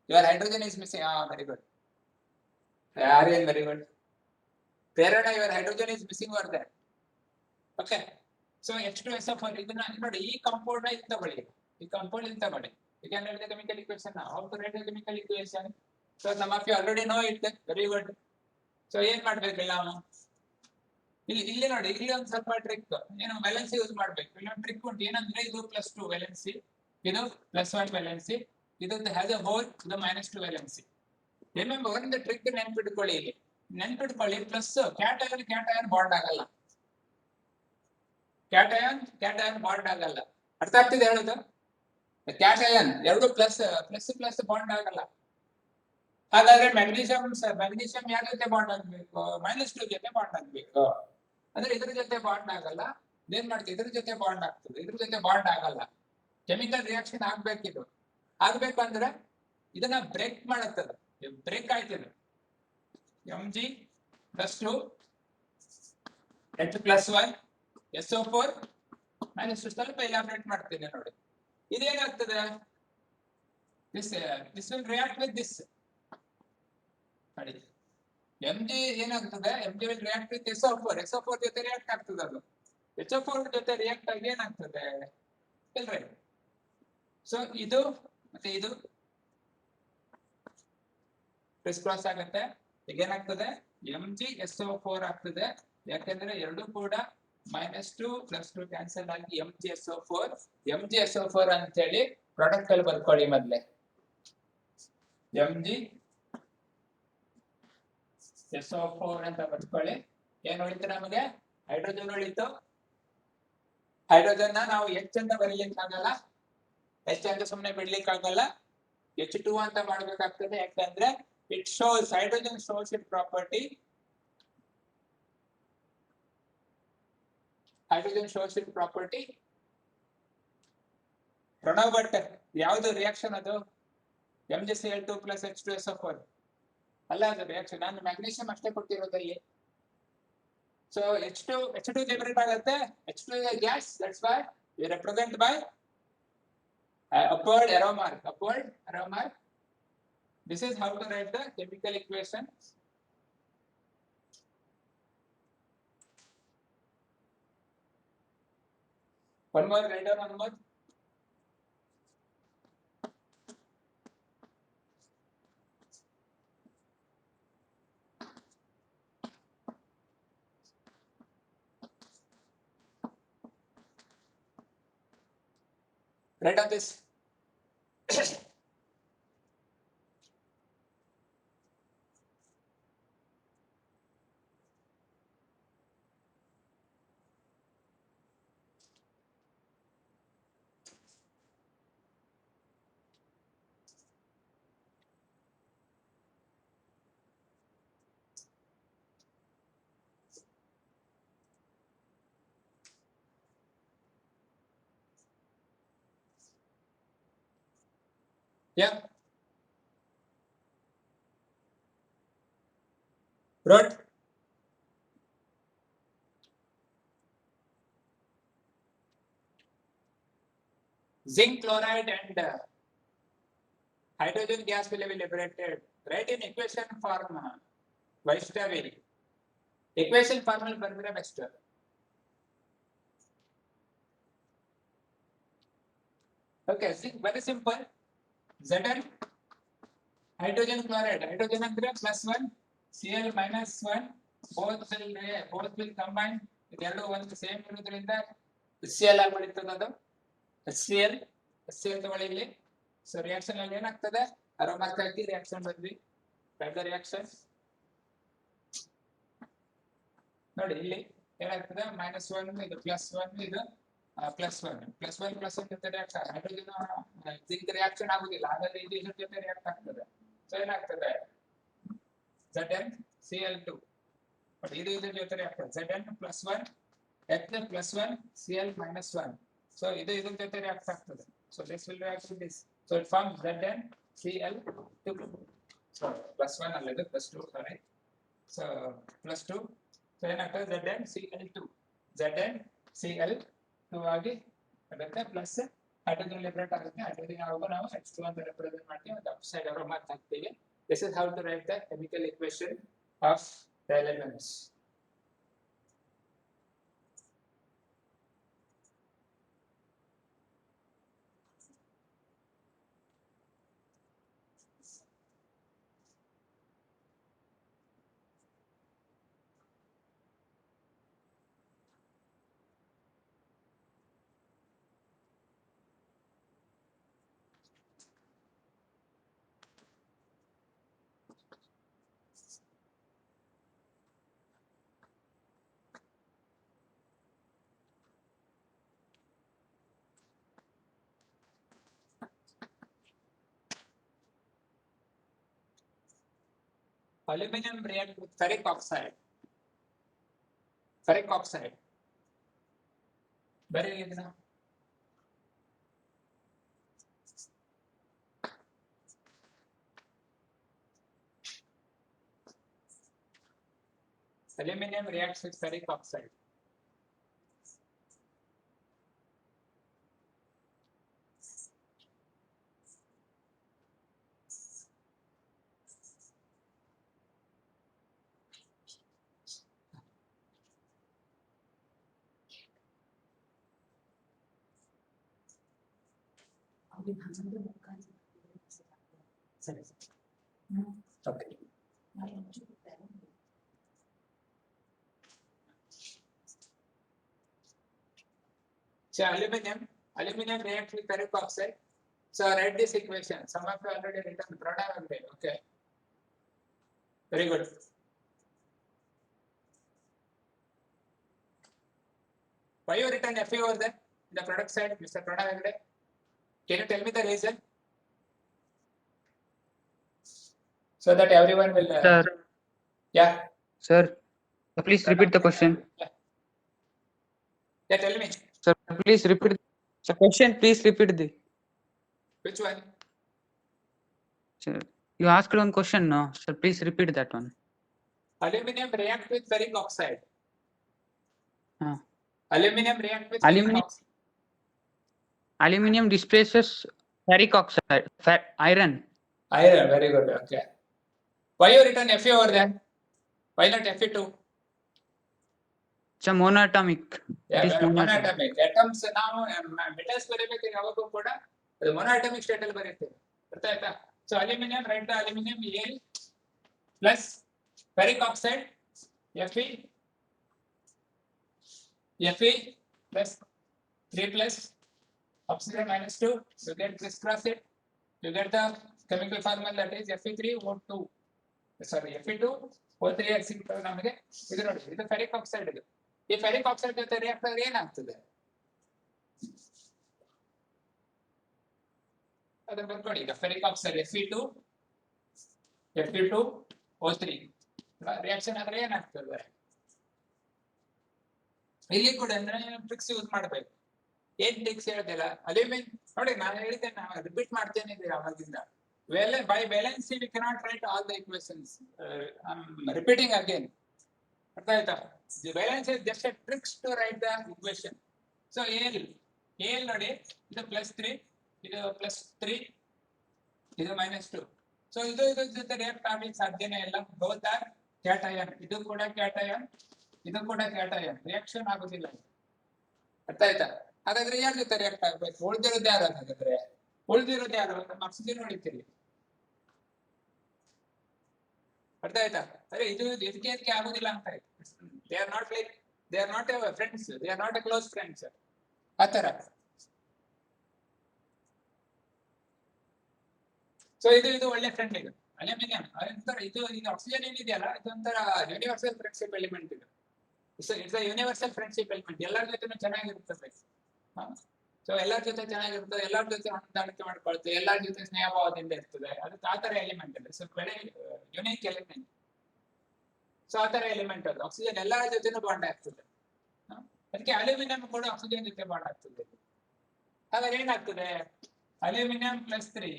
your hydrogen is missing. Ah, very good. Aryan, very good. Prerana, your hydrogen is missing over there. Okay. So H2SO4 ಇದನ್ನ ನೋಡಿ, ಈ compound ಇಂದ ಬಳಿ, ಈ compound ಇಂದ ಬಳಿ. You can write the chemical equation now. How to write the chemical equation? So some of you already know it. Very good. So ಏನ್ ಮಾಡ್ಬೇಕಿಲ್ಲ ಅವನು, ಇಲ್ಲಿ ನೋಡಿ, ಇಲ್ಲಿ ಒಂದು ಸ್ವಲ್ಪ ಟ್ರಿಕ್, ಏನು ವ್ಯಾಲೆನ್ಸಿ ಯೂಸ್ ಮಾಡ್ಬೇಕು. ಇಲ್ಲೊಂದು ಟ್ರಿಕ್ ಉಂಟು, ಏನಂದ್ರೆ ಇದು +2 ವ್ಯಾಲೆನ್ಸಿ, ಇದು +1 ವ್ಯಾಲೆನ್ಸಿ, ಇದು ಹ್ಯಾಸ್ ಎ ಹೋಲ್, ಇದು -2 ವ್ಯಾಲೆನ್ಸಿ. ರಿಮೆಂಬರ್ ಒಂದು ಟ್ರಿಕ್ ನೆನ್ಪಿಟ್ಕೊಳ್ಳಿ, ಇಲ್ಲಿ ನೆನ್ಪಿಟ್ಕೊಳ್ಳಿ, ಪ್ಲಸ್ ಕ್ಯಾಟಯನ್ ಬಾಂಡ್ ಆಗಲ್ಲ, ಕ್ಯಾಟಯನ್ ಬಾಂಡ್ ಆಗಲ್ಲ. ಅರ್ಥ ಆಗ್ತಿದೆ ಹೇಳುದು? ಕ್ಯಾಟಯನ್ ಎರಡು ಪ್ಲಸ್ ಬಾಂಡ್ ಆಗಲ್ಲ. ಹಾಗಾದ್ರೆ ಮ್ಯಾಗ್ನೀಷಿಯಂ ಯಾರ ಜೊತೆ ಬಾಂಡ್ ಆಗ್ಬೇಕು? -2 ಜೊತೆ ಬಾಂಡ್ ಆಗ್ಬೇಕು. ಅಂದ್ರೆ ಇದ್ರ ಜೊತೆ ಬಾಂಡ್ ಆಗಲ್ಲ. ಏನ್ ಮಾಡ್ತೀವಿ, ಇದ್ರ ಜೊತೆ ಬಾಂಡ್ ಆಗ್ತದೆ, ಇದ್ರ ಜೊತೆ ಬಾಂಡ್ ಆಗಲ್ಲ. ಕೆಮಿಕಲ್ ರಿಯಾಕ್ಷನ್ ಆಗ್ಬೇಕಿದು. ಆಗ್ಬೇಕಂದ್ರೆ ಇದನ್ನ ಬ್ರೇಕ್ ಮಾಡುತ್ತದೆ. ಬ್ರೇಕ್ ಆಯ್ತಿದೆ. Mg+2 H+1 SO4 -2. ಸ್ವಲ್ಪ ಎಲಾಬ್ರೇಟ್ ಮಾಡ್ತೀನಿ ನೋಡಿ. ಇದೇನಾಗ್ತದೆ, this will react with this. ನೋಡಿ, Mg ಏನಾಗ್ತದೆ, Mg will react with SO4 ಜೊತೆ ರಿಯಾಕ್ಟ್ ಆಗ್ತದೆ. ಅದು SO4 ಜೊತೆ ರಿಯಾಕ್ಟ್ ಆಗಿ ಏನಾಗ್ತದೆ ಇಲ್ರಿ? ಸೊ ಇದು ಮತ್ತೆ ಇದು ಕ್ರಿಸ್ ಕ್ರಾಸ್ ಆಗುತ್ತೆ. ಈಗ ಏನಾಗ್ತದೆ, MgSO4 ಆಗ್ತದೆ. ಯಾಕಂದ್ರೆ ಎರಡು ಕೂಡ -2 +2 ಕ್ಯಾನ್ಸಲ್ ಆಗಿ MgSO4 ಅಂತ ಹೇಳಿ ಪ್ರಾಡಕ್ಟ್ ಅಲ್ಲಿ ಬರ್ಕೊಳ್ಳಿ. ಮೊದಲೇ MgSO4 ಅಂತ ಬರ್ಕೊಳ್ಳಿ. ಏನ್ ಉಳಿತು ನಮಗೆ? ಹೈಡ್ರೋಜನ್ ಉಳಿತು. ಹೈಡ್ರೋಜನ್ ನಾವು H ಅಂತ ಬರೀಲಿಕ್ಕೆ ಆಗಲ್ಲ, H ಅಂತ ಸುಮ್ಮನೆ ಬಿಡ್ಲಿಕ್ಕೆ ಆಗಲ್ಲ, H2 ಅಂತ ಮಾಡ್ಬೇಕಾಗ್ತದೆ. ಯಾಕಂದ್ರೆ it shows, hydrogen shows its property. Pranav Bhat, ಯಾವುದು ರಿಯಾಕ್ಷನ್ ಅದು? MgCl2 plus H2SO4 ಅಲ್ಲ, ಅದು ರಿಯಾಕ್ಷನ್. ನಾನು ಮ್ಯಾಗ್ನೀಷಿಯಂ ಅಷ್ಟೇ ಕೊಟ್ಟಿರೋದಲ್ಲಿ. ಸೊ H2 ಲಿಬರೇಟ್ ಆಗುತ್ತೆ. H2 is a gas, that's why we represent by upward arrow mark. This is how to write the chemical equation. One more, write down one more. Write down this. Yeah. Wrote. Zinc chloride and hydrogen gas will be liberated. Write in equation form. Vaishnavi. Equation formula ಬರ್ಬಿಡ next. Okay, zinc very simple. Zn hydrogen chloride. Hydrogen ಅಂದ್ರೆ +1, Cl -1. Both will combine. ಇದೆರಡು ಒಂದು same ಇರೋದ್ರಿಂದ HCl ಆಗಿ ಉಳಿತದೆ ಅದು. HCl ತಗೊಳ್ಳಿ ಇಲ್ಲಿ. So reaction ಅಲ್ಲಿ ಏನಾಗ್ತದೆ? ಅರೋಮ್ಯಾಟಿಕ್ ಆಗಿ ರಿಯಾಕ್ಷನ್ ಬಂದ್ವಿ. ಬೆಳದ ರಿಯಾಕ್ಷನ್ ನೋಡಿ ಇಲ್ಲಿ ಏನಾಗ್ತದೆ? -1 ಇದು +1 ಇದು +1 ಜೊತೆ ರಿಯಾಕ್ಷನ್ ಹೈಡ್ರೋಜನ್ ಜಿಂಕ್ ರಿಯಾಕ್ಷನ್ ಆಗುದಿಲ್ಲ, ಹಾಗಾದ್ರೆ ಇದು ಇದ್ರ ಜೊತೆ ರಿಯಾಕ್ಟ್ ಆಗ್ತದೆ. ಸೊ ಏನಾಗ್ತದೆ? ZnCl2 ಬಟ್ ಇದು ಇದ್ರ ಜೊತೆ react Zn +1 H+1 Cl -1. So ಇದು ಇದ್ರ ಜೊತೆ ರಿಯಾಕ್ಟ್ ಆಗ್ತದೆ. So this will react with this. So it forms ZnCl2. So +1 ಅಲ್ಲ ಇದು +2 ಸಾರಿ. So +2. ಸೊ ಏನಾಗ್ತದೆ? ZnCl2 ಆಗಿ ಅದಕ್ಕೆ ಪ್ಲಸ್ ಹೈಡ್ರೋಜನ್ ಲಿಬರೇಟ್ ಆಗುತ್ತೆ. ಹೈಡ್ರೋಜನ್ ಯಾವಾಗ ನಾವು H2 ಅಂತ ರೆಪ್ರೆಸೆಂಟ್ ಮಾಡ್ತೀವಿ, ಅದು ಅಪ್ಸೈಡ್ ಅರೋಮಾ ಹಾಕ್ತೀವಿ. This is how to write the chemical equation of the elements. Aluminum react with ferric oxide. Ferric oxide. Very good. Aluminum reacts with ferric oxide. Okay. So aluminum reacts with ferric oxide. So write this equation. Some of you already written Pranab. Okay. Very good. Why you written Fe over there in the product side, Mr. Pranab? Can you tell me the reason? So that everyone will. Sir. Yeah. Sir, please repeat the question. Yeah, tell me. Sir, please repeat. Sir, question, please repeat the. Which one? Sir, you asked one question, no? Sir, please repeat that one. Aluminum react with ferric oxide. Huh. Aluminum react with Aluminum- ferric oxide. Aluminum displaces ferric oxide, iron. Iron, very good. Okay. Why you written Fe over there? Why not Fe2? It's a monatomic. Yeah, It is monatomic. Atoms ನಾವು metals ಬರೀಬೇಕು ಯಾವಾಗೂ ಕೂಡ ಅದು monatomic state ಅಲ್ಲಿ ಬರೀತೀವಿ. ಅರ್ಥ ಆಯ್ತಾ? So aluminum, write the aluminum Al plus ferric oxide Fe plus 3 plus oxygen -2. You get this cross it. You get the chemical formula that is Fe3O2. Sorry, Fe2O3 ಸಿಗ್ತದೆ ನಮಗೆ. ಇದು ನೋಡಿ, ಇದು ferric oxide ಇದು. ಈ ferric oxide ಜೊತೆ react ಆದ್ರೆ ಏನಾಗ್ತದೆ? ಅದನ್ನ ಬರ್ಕೊಳ್ಳಿ ಈಗ. ferric oxide Fe2O3 ರಿಯಾಕ್ಷನ್ ಆದ್ರೆ ಏನಾಗ್ತದೆ? ಇಲ್ಲಿ ಕೂಡ ಅಂದ್ರೆ ಟ್ರಿಕ್ಸ್ ಯೂಸ್ ಮಾಡಬೇಕು. ಏನ್ ಟ್ರಿಕ್ಸ್ ಹೇಳ್ತಿಲ್ಲ ಅಲ್ಯೂಮಿನಿಯಂ ನೋಡಿ ನಾನು ಹೇಳಿದ್ದೆ ನಾನು ರಿಪೀಟ್ ಮಾಡ್ತೇನೆ ಇದು ಯಾವಾಗಿಂದ by valency we cannot write all the equations I'm repeating again ಅರ್ಥ ಆಯ್ತಾ the valence is just a tricks to write the equation so al ನೋಡಿ ಇದು +3 ಇದು +3 ಇದು -2 so ಇದು ಜೊತೆ ರಿಯಾಕ್ಟ್ ಆಗಲಿಕ್ಕೆ ಸಾಧ್ಯನೇ ಇಲ್ಲ both are cation ಇದು ಕೂಡ cation ಇದು ಕೂಡ cation ರಿಯಾಕ್ಷನ್ ಆಗೋದಿಲ್ಲ ಅರ್ಥ ಆಯ್ತಾ ಹಾಗಾದ್ರೆ ಯಾರ ಜೊತೆ ರಿಯಾಕ್ಟ್ ಆಗಬೇಕು ಉಳಿದಿರೋದು ಯಾರು ಹಾಗಾದ್ರೆ ಉಳಿದಿರೋದು ಯಾರು ನಮ್ಮ ಆಕ್ಸಿಜನ್ ಹೊಡಿತೀರಿ ಅರ್ಥ ಆಯ್ತಾ ಅರೆ ಇದು ಇದಕ್ಕೆ ಆಗೋದಿಲ್ಲ ಅಂತ ಆಯ್ತು they are not like they are not A friends they are not A close friends ಆತರ ಸೊ ಇದು ಒಳ್ಳೆ ಫ್ರೆಂಡ್ ಇದು ಅಲ್ಯೂಮಿನಿಯಂ ಅದೊಂಥರ ಇದು ಆಕ್ಸಿಜನ್ ಏನಿದೆಯಲ್ಲ ಇದೊಂಥರ ಯೂನಿವರ್ಸಲ್ ಫ್ರೆಂಡ್ಶಿಪ್ ಎಲಿಮೆಂಟ್ ಇದು ಇಟ್ಸ್ ಯೂನಿವರ್ಸಲ್ ಫ್ರೆಂಡ್ಶಿಪ್ ಎಲಿಮೆಂಟ್ ಎಲ್ಲರ ಜೊತೆ ಚೆನ್ನಾಗಿರ್ತದೆ ಸೊ ಎಲ್ಲರ ಜೊತೆ ಚೆನ್ನಾಗಿರ್ತದೆ ಎಲ್ಲರ ಜೊತೆ ಹೊಂದಾಣಿಕೆ ಮಾಡ್ಕೊಳ್ತದೆ ಎಲ್ಲರ ಜೊತೆ ಸ್ನೇಹ ಭಾವದಿಂದ ಇರ್ತದೆ ಅದಕ್ಕೆ ಆತರ ಎಲಿಮೆಂಟ್ ಇದೆ so very unique element so ಆತರ ಎಲಿಮೆಂಟ್ ಅದು ಆಕ್ಸಿಜನ್ ಎಲ್ಲರ ಜೊತೆನೂ ಬಾಂಡ್ ಆಗ್ತದೆ ಅದಕ್ಕೆ ಅಲ್ಯೂಮಿನಿಯಂ ಕೂಡ ಆಕ್ಸಿಜನ್ ಜೊತೆ ಬಾಂಡ್ ಆಗ್ತದೆ ಹಾಗಾದ್ರೆ ಏನಾಗ್ತದೆ ಅಲ್ಯೂಮಿನಿಯಂ +3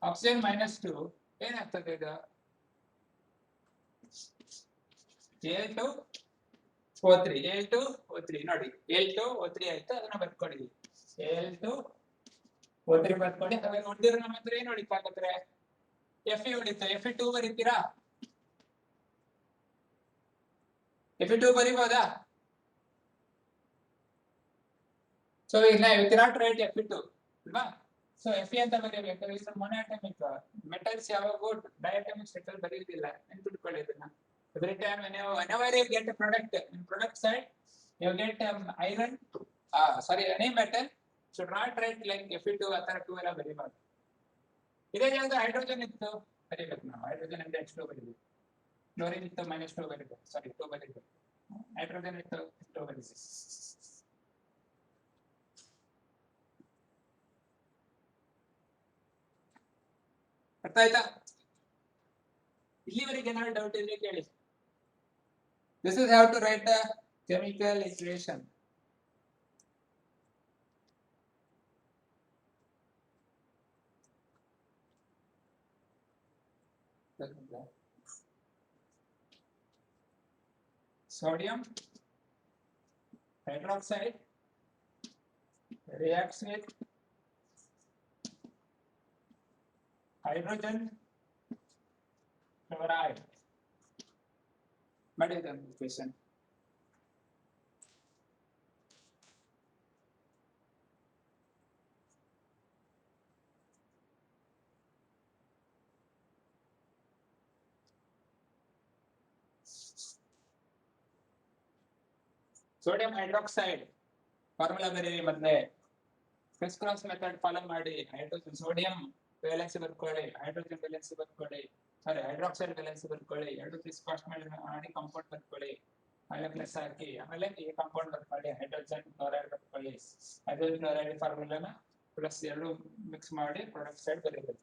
ಆಕ್ಸಿಜನ್ -2 ಏನಾಗ್ತದೆ ಇದು Al2O3 ನೋಡಿ Al2O3 ಆಯ್ತು ಅದನ್ನ ಬರ್ಕೊಳ್ಳಿ Al2O3 ಬರ್ಕೊಳ್ಳಿ ಹಾಗಾದ್ರೆ ನೋಡಿದ್ರೆ ನಮ್ಮ ಹತ್ರ ಏನು ಹೊಡಿತಾಗಂದ್ರೆ Fe ಹೊಡಿತಾ Fe2 ಬರೀತೀರಾ Fe2 ಬರೀಬಹುದಾ ಸೊ ಈಗ we cannot write Fe2 ಅಲ್ವಾ ಸೊ Fe ಅಂತ ಬರೀಬೇಕು ಇದು ಮೊನೋಅಟಾಮಿಕ್ ಮೆಟಲ್ಸ್ ಯಾವಾಗೂ ಡೈಅಟಾಮಿಕ್ ಸ್ಟೇಟ್ ಬರೆಯುವುದಿಲ್ಲ ನೆನಪಿಟ್ಕೊಳ್ಳಿ ಇದನ್ನ every time whenever you get a product in product side you get iron any metal should not write like Fe2 athara 2 ಎಲ್ಲ ಬರೀಬಾರ್ದು ಇದೇ ಜಾಗದಲ್ಲಿ ಹೈಡ್ರೋಜನ್ ಇತ್ತು ಬರೀಬೇಕು ನಾವು ಹೈಡ್ರೋಜನ್ ಅಂದ್ರೆ H2 ಬರೀಬೇಕು ಕ್ಲೋರಿನ್ ಇತ್ತು -2 ಬರೀಬೇಕು ಸಾರಿ 2 ಬರೀಬೇಕು ಹೈಡ್ರೋಜನ್ ಇತ್ತು 2 ಬರೀಬೇಕು ಅರ್ಥ ಆಯ್ತಾ ಇಲ್ಲಿವರೆಗೆ ಏನಾದ್ರು ಡೌಟ್ ಇದ್ರೆ ಕೇಳಿ This is how to write the chemical equation. Sodium hydroxide reacts with hydrogen chloride. What is the equation? Sodium hydroxide formula ಬರೀರಿ ಮೊದಲೇ ಕ್ರಿಸ್ ಕ್ರಾಸ್ ಮೆಥಡ್ ಫಾಲೋ ಮಾಡಿ ಹೈಡ್ರೋಜನ್ ಸೋಡಿಯಂ ವ್ಯಾಲೆನ್ಸಿ ಬರ್ಕೊಳ್ಳಿ ಹೈಡ್ರೋಜನ್ ವ್ಯಾಲೆನ್ಸಿ ಬರ್ಕೊಳ್ಳಿ ಸಾರಿ hydroxide valency ಬರ್ಕೊಳ್ಳಿ ಎರಡು criss cross ಮಾಡಿ compound ಬರ್ಕೊಳ್ಳಿ ಆಮೇಲೆ ಪ್ಲಸ್ ಹಾಕಿ ಆಮೇಲೆ ಈ ಕಾಂಪೌಂಡ್ ಬರ್ಕೊಳ್ಳಿ ಹೈಡ್ರೋಜನ್ ಕ್ಲೋರೈಡ್ ಬರ್ಕೊಳ್ಳಿ ಹೈಡ್ರೋಜನ್ ಕ್ಲೋರೈಡ್ ಫಾರ್ಮುಲಾನ ಪ್ಲಸ್ ಎರಡು ಮಿಕ್ಸ್ ಮಾಡಿ ಪ್ರಾಡಕ್ಟ್ ಸೈಡ್ ಬರೀಬೇಕು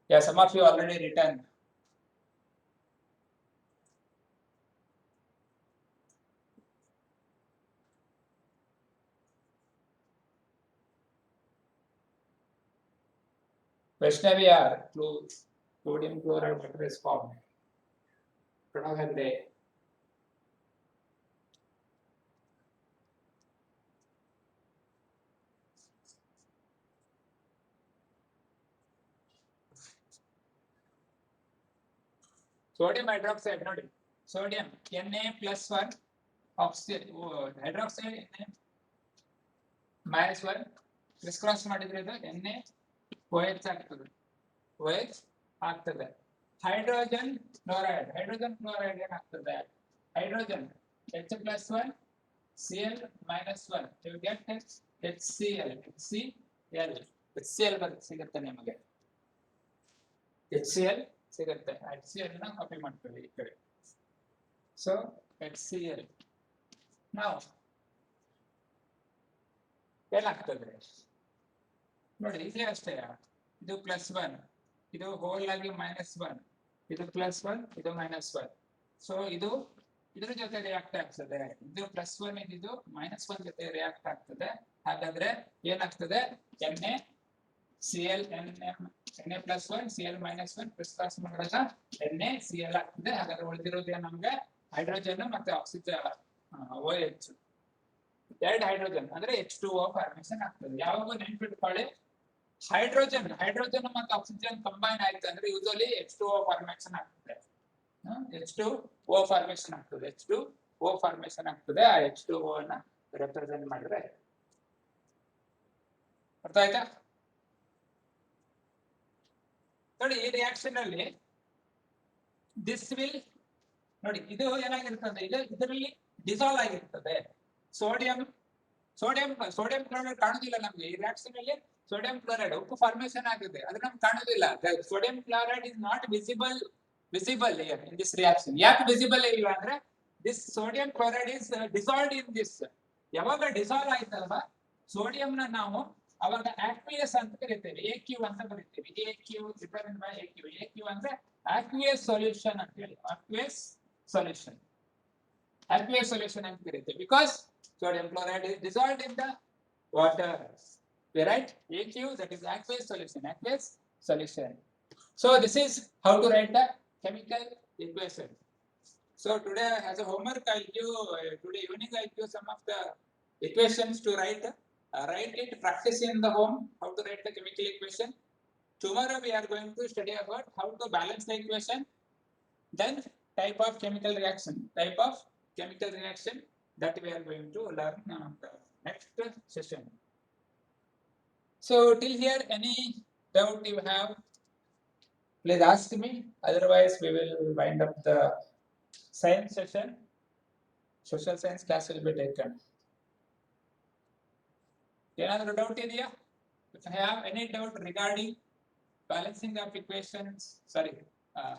Yeah, some of you already written. Vaishnavi are sodium chloride water is formed. Product sodium hydroxide ನೋಡಿ sodium Na+1 oxygen hydroxide Na -1 criss cross ಮಾಡಿದ್ರೆ ಇದು Na OH ಆಗ್ತದೆ OH ಆಗ್ತದೆ hydrogen chloride ಏನಾಗ್ತದೆ hydrogen H+1 Cl -1 you get HCl ಸಿಗುತ್ತೆ ನಿಮಗೆ HCl ಸಿಗುತ್ತೆ HCl ನ ಕಾಪಿ ಮಾಡ್ಕೊಳ್ಳಿ ಈ ಕಡೆ ಸೊ HCl ನಾವು ಏನಾಗ್ತದೆ ನೋಡಿ ಇಲ್ಲಿ ಅಷ್ಟೇ ಇದು +1 ಇದು ಹೋಲ್ ಆಗಿ -1 ಇದು +1 ಇದು -1 ಸೊ ಇದು ಇದ್ರ ಜೊತೆ ರಿಯಾಕ್ಟ್ ಆಗ್ತದೆ. ಇದು +1 ಇದ್ದು -1 ಜೊತೆ ರಿಯಾಕ್ಟ್ ಆಗ್ತದೆ. ಹಾಗಾದ್ರೆ ಏನಾಗ್ತದೆ? NaCl Na+1 Cl -1 ಕ್ರಿಸ್ ಮಾಡಿದಾಗ NaCl ಆಗ್ತದೆ. ಹಾಗಾದ್ರೆ ಉಳಿದಿರೋದು ನಮ್ಗೆ ಹೈಡ್ರೋಜನ್ ಮತ್ತೆ ಆಕ್ಸಿಜನ್ OH, ಎರಡು ಹೈಡ್ರೋಜನ್ ಅಂದ್ರೆ H2O ಫಾರ್ಮೇಷನ್ ಆಗ್ತದೆ. ಯಾವಾಗ ನೆನ್ಪಿಟ್ಕೊಳ್ಳಿ, ಹೈಡ್ರೋಜನ್ ಮತ್ತೆ ಆಕ್ಸಿಜನ್ ಕಂಬೈನ್ ಆಯ್ತು ಅಂದ್ರೆ ಯೂಶಲಿ H2O ಫಾರ್ಮೇಷನ್ ಆಗ್ತದೆ. H2O ಫಾರ್ಮೇಷನ್ ಆಗ್ತದೆ. H2O ಫಾರ್ಮೇಷನ್ ಆಗ್ತದೆ. ಆ H2O ಅನ್ನ ರೆಪ್ರೆಸೆಂಟ್ ಮಾಡಿದ್ರೆ ಅರ್ಥ ಆಯ್ತಾ? ನೋಡಿ, ಈ ರಿಯಾಕ್ಷನ್ ಅಲ್ಲಿ ದಿಸ್ ವಿಲ್ ನೋಡಿ, ಇದು ಏನಾಗಿರ್ತದೆ? ಇದರಲ್ಲಿ ಡಿಸಾಲ್ವ್ ಆಗಿರ್ತದೆ. ಸೋಡಿಯಂ ಕ್ಲೋರೈಡ್ ಕಾಣುದಿಲ್ಲ ನಮ್ಗೆ. ಈ ರಿಯಾಕ್ಷನ್ ಅಲ್ಲಿ ಸೋಡಿಯಂ ಕ್ಲೋರೈಡ್ ಉಪ್ಪು ಫಾರ್ಮೇಷನ್ ಆಗಿದೆ, ಅದು ನಮ್ಗೆ ಕಾಣುದಿಲ್ಲ. Sodium chloride is not visible in this reaction. ಯಾಕೆ ವಿಸಿಬಲ್ ಇಲ್ಲ ಅಂದ್ರೆ this sodium chloride is dissolved in this. ಯಾವಾಗ ಡಿಸಾಲ್ವ್ ಆಯ್ತಲ್ವಾ ಸೋಡಿಯಂ ನ ನಾವು ಅವಾಗ aqueous ಅಂತ ಕರಿತೇವೆ, AQ ಅಂತ ಬರೀತೇವೆ. AQ different by AQ. AQ ಅಂದ್ರೆ aqueous solution ಅಂತ ಹೇಳಿ, aqueous solution ಅಂತ ಕರಿತೇವೆ. Because sodium chloride is dissolved in the water. We write AQ, that is aqueous solution. So this is how to write the chemical equation. So today as a homework I'll give today evening I'll give some of the equations to write it, practice in the home how to write the chemical equation. Tomorrow we are going to study about how to balance the equation, then type of chemical reaction that we are going to learn the next session. So till here any doubt you have, please ask me. Otherwise, we will wind up the science session. Social science class will be taken. Another doubt idea? If I have any doubt regarding balancing of equations,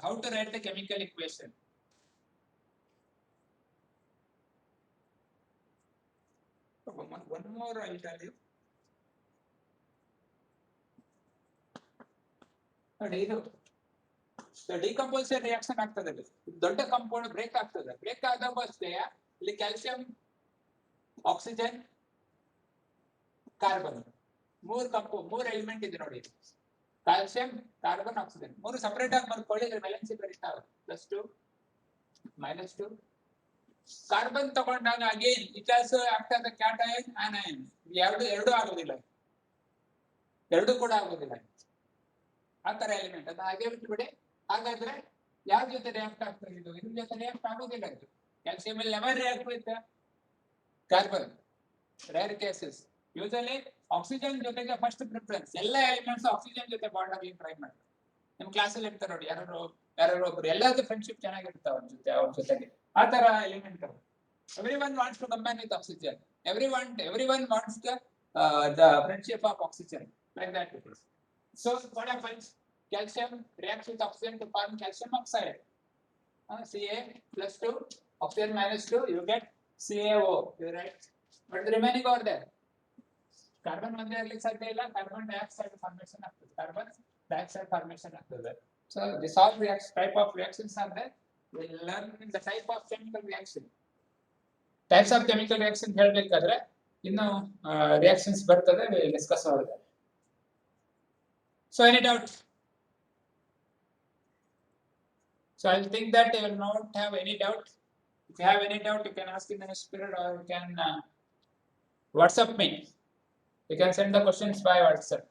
how to write the chemical equation? One more I'll tell you. ಇದು decomposition reaction ಆಗ್ತದೆ. ದೊಡ್ಡ compound break ಆಗ್ತದೆ. Break ಆದಾಗ ಅಷ್ಟೇ ಇಲ್ಲಿ calcium, oxygen, carbon ಮೂರು element ಇದೆ ನೋಡಿ. ಕ್ಯಾಲ್ಸಿಯಂ, ಕಾರ್ಬನ್, ಆಕ್ಸಿಜನ್ ಮೂರು ಸಪರೇಟ್ ಆಗಿ ಬರ್ಕೊಳ್ಳಿ. ವ್ಯಾಲೆನ್ಸಿ ಬರೀತಾವೆ +2 -2. ಕಾರ್ಬನ್ ತಗೊಂಡಾಗ again it also act as a cation, anion. ಎರಡು ಆಗೋದಿಲ್ಲ, ಎರಡು ಕೂಡ ಆಗೋದಿಲ್ಲ. ಆ ತರ ಎಲಿಮೆಂಟ್ ಅದು ಹಾಗೆ ಬಿಟ್ಬಿಡಿ. ಹಾಗಾದ್ರೆ ಯಾವ ಜೊತೆ ರಿಯಾಕ್ಟ್ ಆಗ್ತದೆ? ಇದ್ರ ಜೊತೆ ರಿಯಾಕ್ಟ್ ಆಗೋದಿಲ್ಲ. ಇದು ಕ್ಯಾಲ್ಸಿಯಂ ಅಲ್ಲಿ never react with carbon, rare cases. Usually oxygen ಜೊತೆಗೆ ಫಸ್ಟ್ ಪ್ರಿಫರೆನ್ಸ್. ಎಲ್ಲ ಎಲಿಮೆಂಟ್ಸ್ ಆಕ್ಸಿಜನ್ ಜೊತೆ ಬಾಂಡ್ ಆಗಿ ಟ್ರೈ ಮಾಡ್ತಾರೆ. ನಿಮ್ ಕ್ಲಾಸಲ್ಲಿ ಇರ್ತಾರೆ ನೋಡಿ, ಯಾರು ಒಬ್ರು ಎಲ್ಲಾದ್ರೂ ಫ್ರೆಂಡ್ಶಿಪ್ ಚೆನ್ನಾಗಿರ್ತಾವ ಅವ್ರ ಜೊತೆಗೆ. ಆ ತರ element. Everyone wants to combine with oxygen. Everyone wants the friendship of oxygen. Like that it is. So what happens? Calcium reacts with oxygen to form calcium oxide. Ca+2, oxygen -2, you get CaO. You write. But the remaining over there. Carbon ಒಂದೇ ಇರಲಿಕ್ಕೆ ಸಾಧ್ಯ ಇಲ್ಲ. Carbon dioxide formation ಆಗ್ತದೆ. Carbon dioxide formation ಆಗ್ತದೆ. So this all type of reactions are there. We will learn the type of chemical reaction. Types of chemical reaction ಹೇಳಬೇಕಾದ್ರೆ ಇನ್ನು reactions ಬರ್ತದೆ. We will discuss all that. So any doubt? So I think that you will not have any doubt. If you have any doubt, you can ask in the next period, or you can WhatsApp me. You can send the questions by WhatsApp.